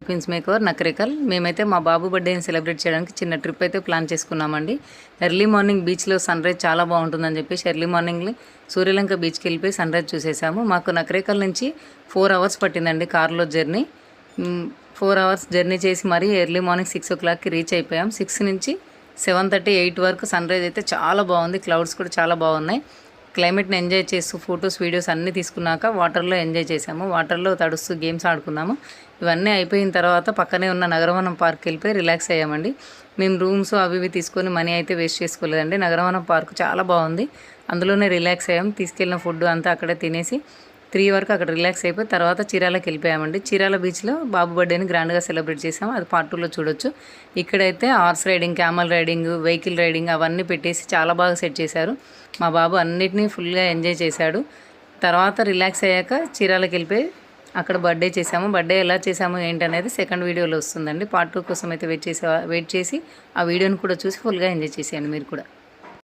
Queens makeover Nakrekal. మేమైతే మా బాబు బర్త్డేని celebrate చేయడానికి చిన్న ట్రిప్ అయితే ప్లాన్ చేసుకున్నామండి. ఎర్లీ మార్నింగ్ బీచ్లో సన్ రైజ్ చాలా బాగుంటుందని చెప్పేసి ఎర్లీ మార్నింగ్ని సూర్యలంక బీచ్కి వెళ్ళిపోయి సన్ రైజ్ చూసేసాము. మాకు నకరేకల్ నుంచి 4 అవర్స్ పట్టిందండి కార్లో జర్నీ. 4 అవర్స్ జర్నీ చేసి మరీ ఎర్లీ మార్నింగ్ 6 o'clockకి రీచ్ అయిపోయాం. 6 నుంచి 7:30, 8 వరకు సన్ రైజ్ అయితే చాలా బాగుంది. క్లౌడ్స్ కూడా చాలా బాగున్నాయి. క్లైమేట్ని ఎంజాయ్ చేస్తూ ఫొటోస్ వీడియోస్ అన్నీ తీసుకున్నాక వాటర్లో ఎంజాయ్ చేసాము. వాటర్లో తడుస్తూ గేమ్స్ ఆడుకున్నాము. ఇవన్నీ అయిపోయిన తర్వాత పక్కనే ఉన్న నగరవనం పార్క్ వెళ్ళిపోయి రిలాక్స్ అయ్యామండి. మేము రూమ్స్ అవి ఇవి తీసుకొని మనీ అయితే వేస్ట్ చేసుకోలేదండి. నగరవనం పార్క్ చాలా బాగుంది, అందులోనే రిలాక్స్ అయ్యాం. తీసుకెళ్ళిన ఫుడ్ అంతా అక్కడే తినేసి 3 వరకు అక్కడ రిలాక్స్ అయిపోయి తర్వాత చీరాలకి వెళ్ళిపోయామండి. చీరాల బీచ్లో బాబు బర్త్డేని గ్రాండ్గా సెలబ్రేట్ చేసాము. అది పార్ట్ 2లో చూడొచ్చు. ఇక్కడైతే horse riding, camel riding, vehicle riding అవన్నీ పెట్టేసి చాలా బాగా సెట్ చేశారు. మా బాబు అన్నిటినీ ఫుల్గా ఎంజాయ్ చేశాడు. తర్వాత రిలాక్స్ అయ్యాక చీరాలకి వెళ్ళిపోయి అక్కడ బర్త్డే చేసాము. బర్త్డే ఎలా చేసాము ఏంటనేది సెకండ్ వీడియోలో వస్తుందండి. పార్ట్ 2 కోసం అయితే వెయిట్ చేసి ఆ వీడియోని కూడా చూసి ఫుల్గా ఎంజాయ్ చేసేయండి మీరు కూడా.